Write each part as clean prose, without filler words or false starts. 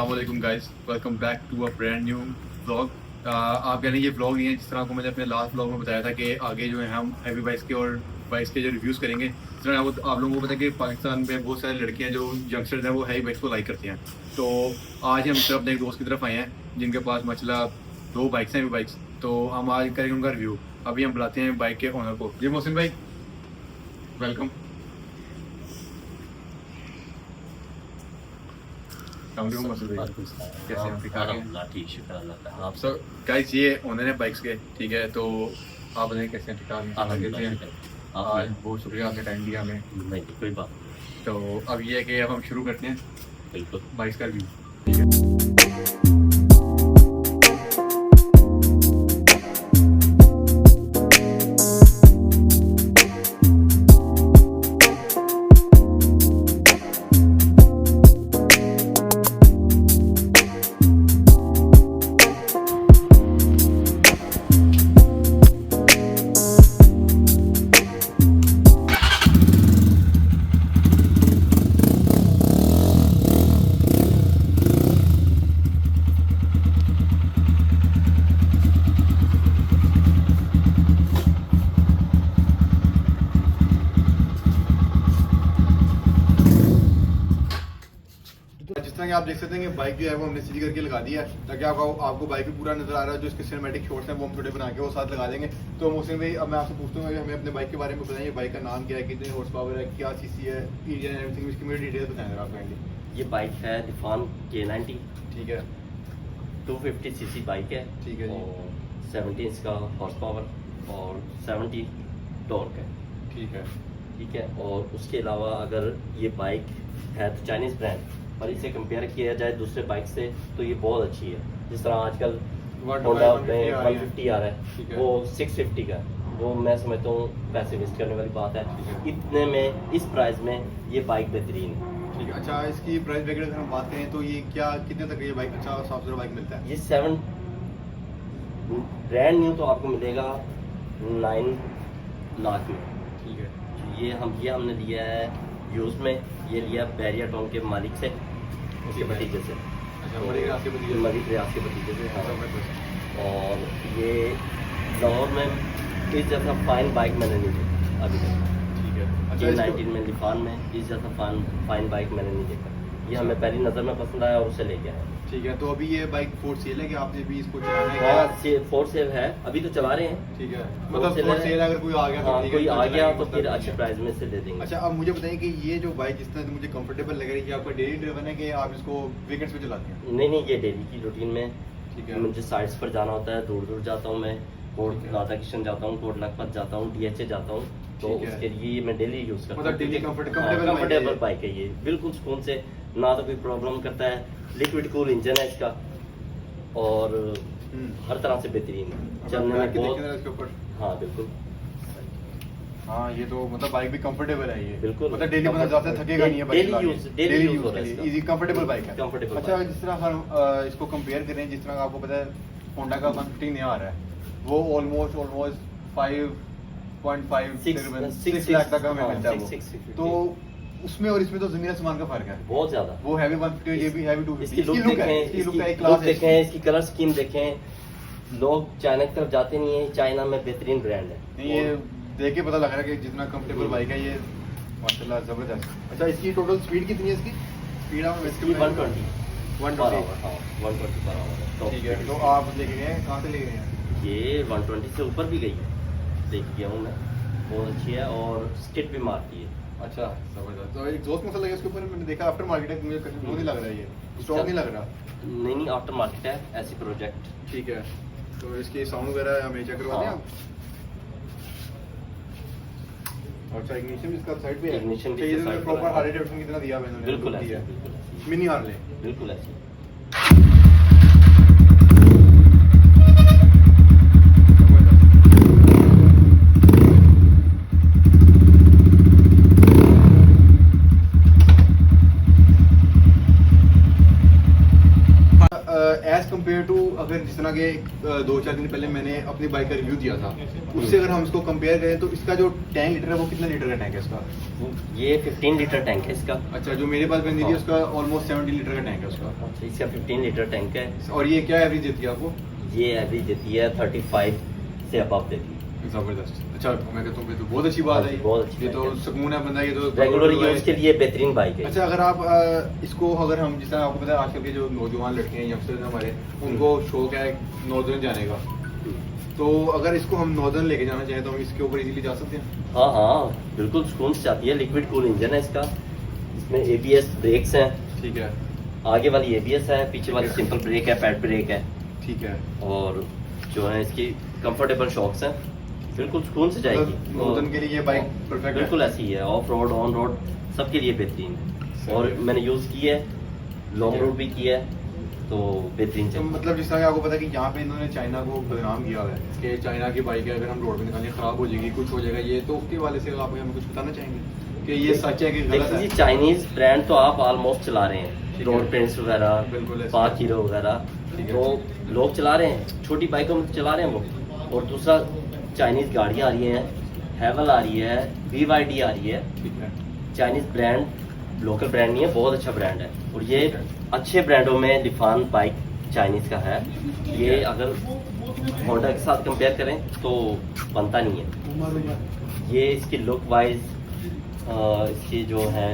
अस्सलाम guys, welcome back to a brand new vlog. आप यानी ये व्लॉग नहीं है जिस तरह को मैंने अपने लास्ट व्लॉग में बताया था कि आगे जो है हम हैवी बाइक्स के और बाइक्स के जो रिव्यूज़ करेंगे। जिस तरह आप लोगों को पता है कि पाकिस्तान में बहुत सारे लड़के हैं जो यंगस्टर्स हैं वो हैवी बाइक्स को लाइक करते हैं। तो आज हम सिर्फ अपने एक दोस्त की तरफ आए हैं जिनके पास माशाल्लाह 2 बाइक्स हैं, हैवी बाइक्स। तो हम आज करेंगे उनका रिव्यू। अभी हम बुलाते हैं बाइक के ओनर को। जी मोहसिन भाई, वेलकम। गाइस ये ओनर है बाइक्स के, ठीक है। तो आप बताएं कैसे हैं? आज बहुत शुक्रिया आपने टाइम दिया हमें। नहीं कोई बात। तो अब ये है कि अब हम शुरू करते हैं बिल्कुल बाइक्स का रिव्यू, ठीक है। जिस तरह कि आप देख सकते हैं कि बाइक जो है वो हमने सीधी करके लगा दिया है ताकि आपको बाइक भी पूरा नजर आ रहा है। जो इसके सिनेमैटिक शॉट्स हैं वो हम थोड़े बना के वो साथ लगा देंगे। तो मोहसिन भाई, अब मैं आपसे पूछता हूँ हमें अपने बाइक के बारे में बताइए। बाइक का नाम क्या है, कितने हॉर्स पावर है, क्या सीसी है, इंजन एवरीथिंग, इसकी मुझे डिटेल्स बताएं आप काइंडली। ये बाइक है निफॉन K90, ठीक है 250 सीसी बाइक है। ठीक है जी। और 17 इसका हॉर्स पावर और 70 टॉर्क है। ठीक है ठीक है। और उसके अलावा अगर ये बाइक है तो चाइनीज़ ब्रांड, और इसे कंपेयर किया जाए दूसरे बाइक से तो ये बहुत अच्छी है। जिस तरह आजकल होंडा में 150 आ रहा है, वो 650 का है। वो मैं समझता हूँ पैसे वेस्ट करने वाली बात है। इतने में, इस प्राइस में ये बाइक बेहतरीन है। ठीक है। अच्छा, इसकी प्राइस ब्रैकेट अगर हम बात करें तो ये क्या कितने तक ये बाइक अच्छा साफ सुथरा बाइक मिलता है? ये 7 ब्रांड न्यू तो आपको मिलेगा 9 लाख में। ठीक है। ये हमने लिया है यूज में, ये लिया बैरिया टाउन के मालिक से, उसके भतीजे से। अच्छा, मरी प्रयास के भतीजे से। हाँ। और ये लाहौर में इस जैसा फाइन बाइक मैंने नहीं देखा अभी तक। ठीक है। अच्छा, K19 में निफॉन में इस जैसा फाइन बाइक मैंने नहीं देखा। ये हमें पहली नज़र में पसंद आया और उसे ले गया है। ठीक है। तो अभी ये बाइक फोर सेल है कि आपने भी इसको चलाना है? हाँ, फोर सेल है, अभी तो चला रहे हैं। ठीक है, मतलब फोर सेल अगर कोई आ गया तो ठीक है, कोई आ गया तो फिर अच्छे प्राइस में से दे देंगे। अच्छा, अब मुझे बताइए कि ये जो बाइक जिस तरह से मुझे कंफर्टेबल लग रही है, आपका डेली ड्राइवन है कि आप इसको वीकेंड्स पे चलाते हैं? नहीं, ये डेली की रूटीन में। ठीक है। मुझे साइट्स पर जाना होता है, दूर जाता हूँ मैं, कोट राधा किशन जाता हूँ, कोट लखपत जाता हूँ, DHA जाता हूँ, तो उसके लिए मैं डेली यूज करता हूँ। मतलब डेली कंफर्टेबल बाइक है ये, बिल्कुल सुकून से, ना तो कोई प्रॉब्लम करता है। लिक्विड कूल इंजन है इसका और हर तरह से बेहतरीन है। चलने में बहुत, हाँ बिल्कुल। हाँ, ये तो मतलब बाइक भी कंफर्टेबल है ये, बिल्कुल। मतलब डेली बंदा जाता है, थकेगा नहीं है, डेली यूज हो रहा है, इजी कंफर्टेबल बाइक है। कंफर्टेबल। अच्छा, जिस तरह हम इसको कंपेयर करें, जिस तरह आपको पता है होंडा का 150 नया आ रहा है, वो ऑलमोस्ट 5.5 6 लाख तक हमें मिलता है वो। तो उसमें और इसमें तो जमीन आसमान का फर्क है, बहुत ज्यादा। वो हैवी 150, ये भी हैवी 250। इसकी लुक देखें, इसकी कलर स्कीम देखें। लोग चाइना की तरफ जाते नहीं है, चाइना में बेहतरीन ब्रांड है। ये देख के पता लग रहा है कि जितना कंफर्टेबल बाइक है ये माशाल्लाह जबरदस्त। अच्छा, इसकी टोटल स्पीड कितनी है? इसकी स्पीड आप 120 ठीक है। तो आप लेके गए हैं, कहाँ से लेके गए हैं? ये 120 से ऊपर भी गई है, देख गया हूँ मैं, बहुत अच्छी है और स्किट भी मारती है। अच्छा, जबरदस्त। तो एक दोस्त मसला है इसके ऊपर, मैंने देखा आफ्टर मार्केट है, मुझे वो नहीं लग रहा है, ये स्टॉक नहीं लग रहा। नहीं, आफ्टर मार्केट है, ऐसी प्रोजेक्ट। ठीक है। तो इसकी साउंड वगैरह हमें चेक करवा दें आप? अच्छा, इग्निशन इसका साइड पे है। इग्निशन भी ये प्रॉपर हार्ले डेविडसन की तरह दिया मैंने। बिल्कुल ऐसी है, मिनी हार्ले, बिल्कुल ऐसी। एज कम्पेयर टू, अगर जिस तरह के 2-4 दिन पहले मैंने अपनी बाइक का रिव्यू दिया था, उससे अगर हम इसको कंपेयर करें तो इसका जो 10 लीटर है वो कितना लीटर का टैंक है इसका? ये 15 लीटर टैंक है इसका। अच्छा, जो मेरे पास बनी थी उसका ऑलमोस्ट 70 लीटर का टैंक है उसका। अच्छा, इसका 15 लीटर टैंक है। और ये क्या एवरेज देती है आपको? ये एवरेज देती है 35 से अबव देती है। जबरदस्त। अच्छा, मैं कहता हूँ तो बहुत अच्छी बात है, बहुत अच्छी ये तो बात है। सुकून है बंदा, ये तो रेगुलर यूज के लिए बेहतरीन बाइक है। अच्छा, अगर आप इसको अगर हम जिस तरह आपको पता है आजकल के जो नौजवान लड़के हैं यंगस्टर्स हमारे, उनको शौक है नॉर्दर्न जाने का, तो अगर इसको हम नॉर्दर्न लेके जाना चाहें तो हम इसके ऊपर इजीली जा सकते हैं? हाँ हाँ, बिल्कुल सुकून से जाती है। लिक्विड कूल इंजन है इसका, इसमें ABS ब्रेक्स हैं। ठीक है। आगे वाली ABS है, पीछे वाली सिंपल ब्रेक है, पैड ब्रेक है। ठीक है। और जो है इसकी कंफर्टेबल शॉक्स हैं, बिल्कुल सुकून से जाएगी। नॉर्दर्न के लिए ये बाइक परफेक्ट है? बिल्कुल ऐसी ही है, ऑफ रोड ऑन रोड सबके लिए बेहतरीन है। और मैंने यूज़ की है, लॉन्ग रूट भी किया है, तो बेहतरीन तो चल। मतलब जिस तरह आपको पता है कि यहाँ पे इन्होंने चाइना को बदनाम किया हुआ है कि चाइना की बाइक है, अगर हम रोड पे निकालें खराब हो जाएगी, कुछ हो जाएगा, ये तो उसके वाले से आप हमें कुछ बताना चाहेंगे कि ये सच है कि गलत देखिए है? जी, चाइनीज ब्रांड तो आप ऑलमोस्ट चला रहे हैं, रोड पेंट्स वगैरह, बिल्कुल ऐसे। पाक हीरो वगैरह, ठीक है। तो लोग चला रहे हैं, छोटी बाइकों में तो चला रहे हैं वो। और दूसरा, चाइनीज गाड़ियाँ आ रही हैं, हैवल आ रही है, BYD आ रही है। ठीक है। चाइनीज ब्रांड लोकल ब्रांड नहीं है, बहुत अच्छा ब्रांड है। और ये अच्छे ब्रांडों में लिफान बाइक चाइनीज का है। ये अगर होंडा के साथ कंपेयर करें तो बनता नहीं है। ये इसकी लुक वाइज, इसकी जो है,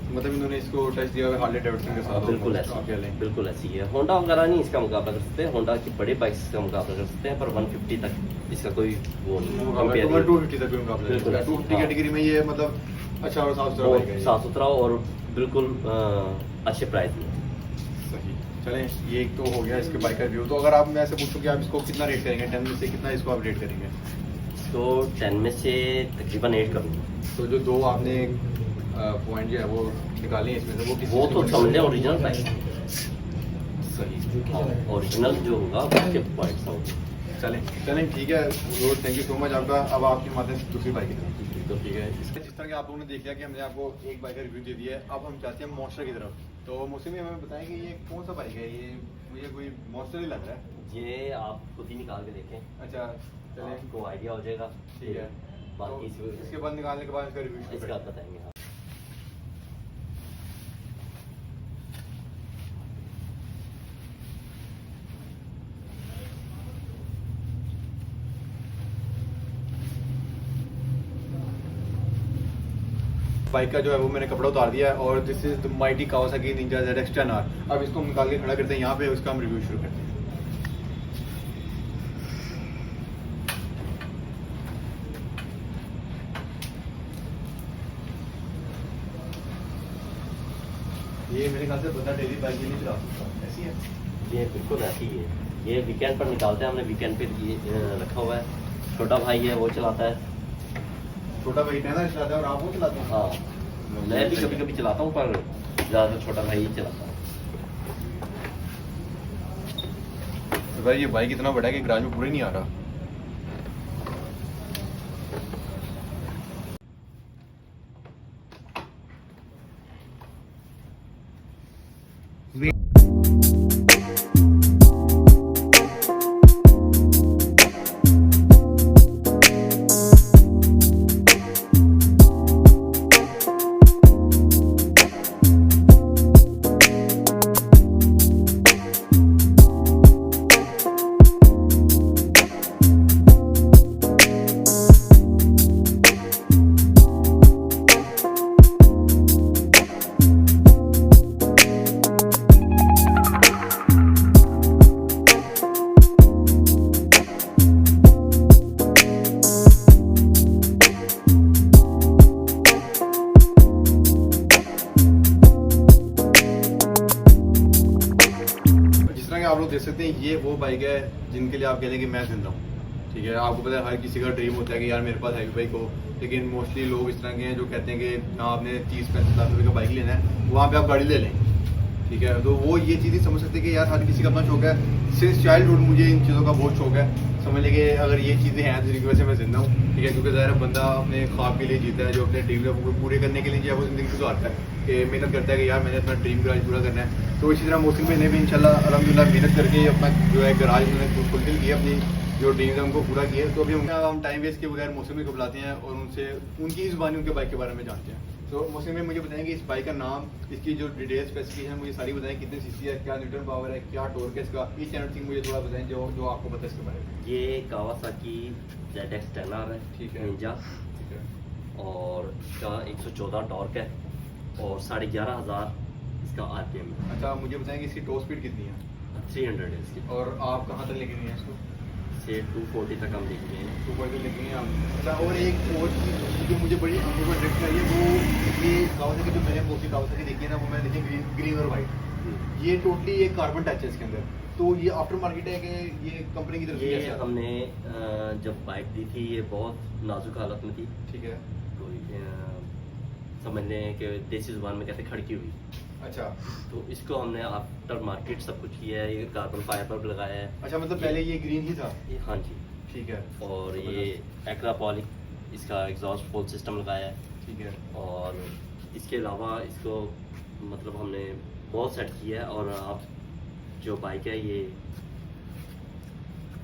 मतलब इन्होंने इसको टच दिया हुआ हार्ले डेविडसन के साथ? बिल्कुल आप कह लें। ऐसी, बिल्कुल ऐसी है। होंडा वगैरह नहीं इसका मुकाबला कर सकते, होंडा की बड़े बाइक्स का मुकाबला कर सकते हैं, पर 150 तक इसका कोई वो नहीं कंपेयर नहीं। 250 तक भी मुकाबला बिल्कुल है। ऐसे, 250 हाँ। कैटेगरी में ये मतलब अच्छा और साफ सुथरा बाइक है ये। साफ सुथरा और बिल्कुल अच्छे प्राइस में। सही। चलें, ये एक तो हो गया इसके बाइक का रिव्यू। तो अगर आप मैं ऐसे पूछूं कि आप इसको कितना रेट करेंगे 10 में से, कितना इसको आप रेट करेंगे? तो 10 में से तकरीबन 8 करूँगा। तो जो दो आपने पॉइंट जो है वो निकाले हैं इसमें से, वो किस वो चीज़ तो के समझे point? Original bike. सही। हाँ, ओरिजिनल जो होगा उसके पॉइंट्स होंगे। चलें चलें, ठीक है road, thank you so much आपका। अब आपके माध्यम से दूसरी बाइक की तरफ, तो ठीक है। इसका जिस तरह के आप लोगों ने देख लिया कि हमने आपको एक बाइक का रिव्यू दे दिया है, अब हम चाहते हैं मॉन्स्टर की तरफ। तो मुझसे भी हमें बताएं कि ये कौन सा बाइक है? ये मुझे कोई मॉन्स्टर ही लग रहा है। ये आप खुद ही निकाल के देखें, अच्छा चलें, आपको आइडिया हो जाएगा। ठीक है। बाकी तो इसके बाद निकालने के बाद इसका रिव्यू शुरू इसका करें। बताएंगे। हाँ, बाइक का जो है वो मैंने कपड़ा उतार दिया है, और this is the mighty Kawasaki Ninja ZX 10R। अब इसको हम निकाल के खड़ा करते हैं यहाँ पे, उसका हम रिव्यू शुरू करते हैं। ये मेरे ख्याल से बंदा डेली बाइक ही नहीं चला सकता, ऐसी है? ये बिल्कुल ऐसी ही है। ये वीकेंड पर निकालते हैं, हमने वीकेंड पे ये रखा हुआ है। छोटा भाई है वो चलाता है। छोटा भाई कहना चलाता है और आप वो चलाते हैं? हाँ, मैं भी कभी कभी चलाता हूँ, पर ज़्यादातर छोटा भाई ही चलाता है। तो भाई ये बाइक इतना बड़ा है कि गराज में पूरे नहीं आ रहा। आप लोग देख सकते हैं ये वो बाइक है जिनके लिए आप कह रहे हैं कि मैं जिंदा हूँ। ठीक है, आपको पता है हर किसी का ड्रीम होता है कि यार मेरे पास हैवी बाइक हो, लेकिन मोस्टली लोग इस तरह के हैं जो कहते हैं कि ना आपने 30-35 लाख रुपए का बाइक लेना है, वहाँ पे आप गाड़ी ले लें। ठीक है, तो वो ये चीज़ समझ सकते हैं कि यार हर किसी का अपना शौक है। सिंस चाइल्डहुड मुझे इन चीज़ों का बहुत शौक है। समझ लीजिए अगर ये चीज़ें हैं तो जिनकी वजह से मैं जिंदा हूँ, ठीक है, क्योंकि ज़ाहिर है बंदा अपने ख्वाब के लिए जीता है, जो अपने ड्रीम को पूरे करने के लिए जो है वो ज़िंदगी गुजारता है, कि मेहनत करता है कि यार मैंने अपना ड्रीम गराज पूरा करना है। तो इसी तरह मोहसिन भाई ने भी इंशाल्लाह अल्हम्दुलिल्लाह मेहनत करके अपना जो है गराज उन्होंने फुलफिल किया, अपनी जो ड्रीम्स है उनको पूरा किया। तो अभी हम टाइम वेस्ट के बगैर मोहसिन भाई को बुलाते हैं और उनसे उनकी ज़ुबानी उनके बाइक के बारे में जानते हैं। तो मोहसिन भाई मुझे बताएंगे इस बाइक का नाम, इसकी जो डिटेल स्पेसिफिकेशन मुझे सारी बताएं, कितनी सीसी है, क्या न्यूटन पावर है, क्या टॉर्क है इसका, ईच एंड थिंग मुझे थोड़ा बताएं जो आपको पता है इसके बारे में। ये कावासाकी ZX 10R है, ठीक है। निंजा, ठीक है, और इसका 114 टॉर्क है और 11,500 इसका RPM है। अच्छा मुझे बताएंगे इसकी टॉप स्पीड कितनी है 300 है इसकी, और आप कहाँ तक लेके गए हैं इसको? से 240 तक हम लेके गए हैं। 240 लेके गए हैं आप। अच्छा और एक और चीज़ जो मुझे बड़ी आंखों पर ड्रिफ्ट आई है वो ये कावासाकी, जो मैंने मोस्टली कावासाकी देखी है ना, वो मैंने देखी ग्रीन और वाइट। ये टोटली एक कार्बन टच है इसके अंदर, तो ये आफ्टर मार्केट है कि ये कंपनी की तरफ से ये कैसे आता है? हमने जब बाइक दी थी ये बहुत नाजुक हालत में थी, ठीक है। तो समझ लें कि देसी जुबान में कहते हैं खड़की हुई। अच्छा तो इसको हमने आफ्टर मार्केट सब कुछ किया है, ये कार्बन फाइबर लगाया है। अच्छा, मतलब पहले ये ग्रीन ही था? हाँ जी, ठीक है। और ये एक्रापॉलिक इसका एग्जॉस्ट फोल सिस्टम लगाया है, ठीक है। और इसके अलावा इसको मतलब हमने बहुत सेट किया है। और आप जो बाइक है ये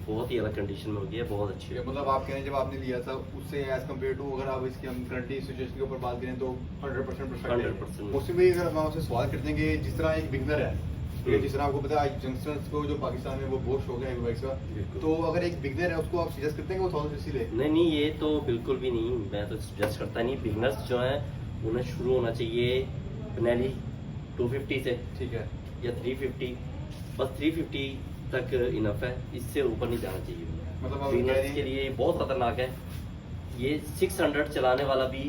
बहुत ही अलग कंडीशन में होगी है, बहुत अच्छी है। मतलब आप कह रहे हैं जब आपने लिया था उससे एज कम्पेयर टू अगर आप इसकी हम करंटली सिचुएशन के ऊपर बात करें तो 100% परफेक्ट है। 100%। उसमें भी अगर हम आपसे सवाल करते हैं कि जिस तरह एक बिगनर है, ठीक है, जिस तरह आपको पता है आज यंगस्टर्स को जो पाकिस्तान में वो बहुत शौक है बाइक्स का, तो अगर एक बिगनर है उसको आप सजेस्ट करते हैं कि वो 1000 सीसी ले? नहीं, ये तो बिल्कुल भी नहीं, मैं तो सजेस्ट करता नहीं। बिगनर्स जो हैं उन्हें शुरू होना चाहिए Benelli 250 से, ठीक है, या 350, बस 350 तक इनफ है, इससे ऊपर नहीं जाना चाहिए। मतलब आप बिगनर्स के लिए बहुत खतरनाक है। ये 600 चलाने वाला भी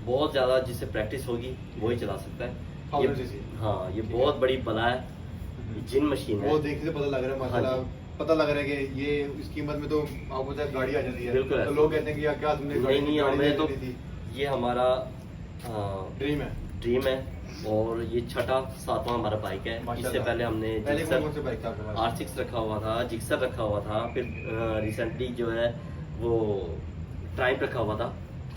बहुत ज़्यादा जिससे प्रैक्टिस होगी वही चला सकता है। 1000 सीसी? हाँ, ये ठीक बहुत है। बड़ी बला है, ये जिन मशीन है। वो देखने से पता लग रहा है माशाल्लाह, हाँ पता लग रहा है कि ये इस कीमत में तो आपको पता है गाड़ी आ जाती है। बिल्कुल तो ऐसे। लोग कहते हैं कि यार क्या तुमने गाड़ी नहीं, गाड़ी हमें तो ले ली थी? ये हमारा ड्रीम है। और ये छठा सातवां हमारा बाइक है। इससे माशाल्लाह। पहले हमने पहले कौन से बाइक था आपके पास? R6 रखा हुआ था, जिक्सर रखा हुआ था, फिर रिसेंटली जो है वो ट्राइब रखा हुआ था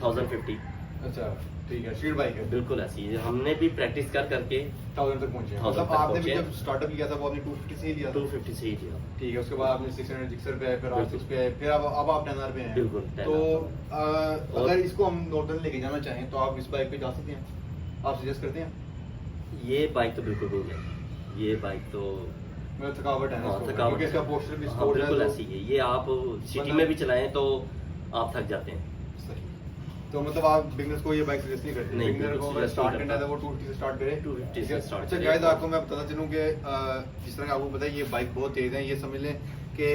1050। अच्छा ठीक है, स्ट्रीट बाइक है। बिल्कुल ऐसी है, हमने भी प्रैक्टिस कर करके 1000 तक पहुंचे हैं। 1000 मतलब तक आपने भी पहुंचे। जब स्टार्टअप किया था वो आपने 250 से ही लिया था? 250 से ही लिया। ठीक है, उसके बाद आपने 600 जिक्सर पे आए, फिर बिल्कुल। R6 पे आए, फिर अब आप 10R पे हैं। बिल्कुल, 10R। तो अगर इसको हम नॉर्दर्न लेके जाना चाहें तो आप इस बाइक पे जा सकते हैं? आप सजेस्ट करते हैं? ये बाइक तो बिल्कुल नहीं है, ये बाइक तो मतलब थकावट है ना हाँ, इसको, थकावट क्योंकि इसका है। पोस्टर भी हाँ, स्पोर्ट है बिल्कुल तो- ऐसी है। ये आप सिटी मतलब- में भी चलाएं तो आप थक जाते हैं। सही। तो मतलब आप बिगनर्स को ये बाइक सजेस्ट नहीं करते? नहीं, बिगनर बिल्कुल को अगर suggest स्टार्ट नहीं करना है तो करता। वो 250 से स्टार्ट करे? 250 ठीक है। से start अच्छा करे। गाइस, आपको मैं बताता चलूं कि जिस तरह आपको पता है ये बाइक बहुत तेज है, ये समझ लें कि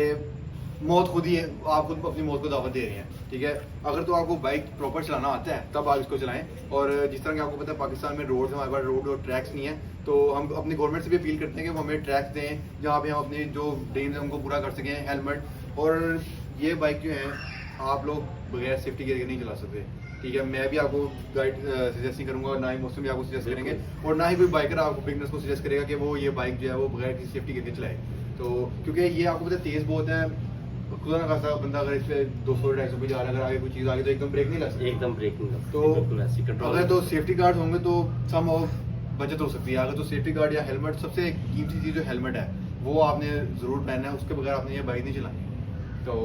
मौत खुद ही है, आप खुद अपनी मौत को दावत दे रहे हैं। ठीक है, अगर तो आपको बाइक प्रॉपर चलाना आता है तब आप इसको चलाएं। और जिस तरह कि आपको पता है पाकिस्तान में रोड हमारे पास रोड और ट्रैक्स नहीं है, तो हम अपनी गवर्नमेंट से भी अपील करते हैं कि वो हमें ट्रैक्स दें जहाँ पे हम अपने जो ड्रीम्स हैं उनको पूरा कर सकें। हेलमेट और ये बाइक जो है आप लोग बगैर सेफ्टी के नहीं चला सकते। ठीक है, मैं भी आपको गाइड सजेस्ट नहीं करूंगा, और ना ही मौसम भी आपको सजेस्ट करेंगे, और ना ही कोई बाइकर आपको बिगनर्स को सजेस्ट करेगा कि वो ये बाइक जो है वो बगैर किसी सेफ्टी के चलाए। तो क्योंकि ये आपको पता है तेज बहुत है, खुदा ना खासा बंदा अगर इस पे 200-250 पे जा रहा है, अगर आगे कोई चीज़ आ गई तो एकदम ब्रेक नहीं लग सकती। एकदम ब्रेक नहीं लगता। तो बिल्कुल ऐसी कंट्रोल अगर तो सेफ्टी गार्ड होंगे तो सम बचत हो सकती है। अगर तो सेफ्टी गार्ड या हेलमेट, सबसे कीमती चीज़ जो हेलमेट है वो आपने ज़रूर पहनना है, उसके बगैर आपने ये बाइक नहीं चलानी। तो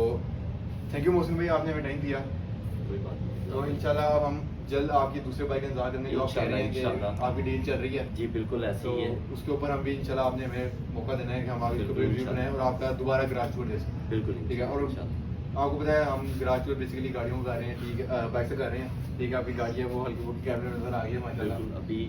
थैंक यू मोहसिन भाई, आपने हमें टाइम दिया। कोई बात नहीं। तो इंशाल्लाह अब हम जल्द आपकी दूसरे बाइक का इंतजार करने जो आप कह रहे हैं कि इंशाल्लाह। आपकी डील चल रही है, जी बिल्कुल ऐसी तो ही है। उसके ऊपर हम भी इंशाल्लाह आपने हमें मौका देना है कि हम आगे इसको बिल्कुल, रिव्यू बनाएं और आपका दोबारा गराज टूर दे सकें। बिल्कुल ठीक है, और इंशाल्लाह। आपको पता है हम गराज टूर बेसिकली गाड़ियों को कर रहे हैं, ठीक है, बाइक से कर रहे हैं। ठीक है, आपकी गाड़ी है वो हल्की फुल्की कैमरे में नजर आ गई है माशाल्लाह। बिल्कुल अभी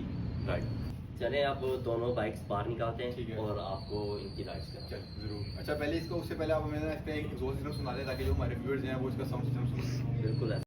राइट। चलें आप दोनों बाइक्स बाहर निकालते ठीक है। हैं और आपको इनकी राइड्स चल कराते जरूर। अच्छा पहले इसको, उससे पहले आप हमें ना इस पे एक एग्जॉस्ट सिस्टम सुना दें ताकि जो हमारे व्यूअर्स हैं वो इसका साउंड सिस्टम सुन। हैं। बिल्कुल ऐसा।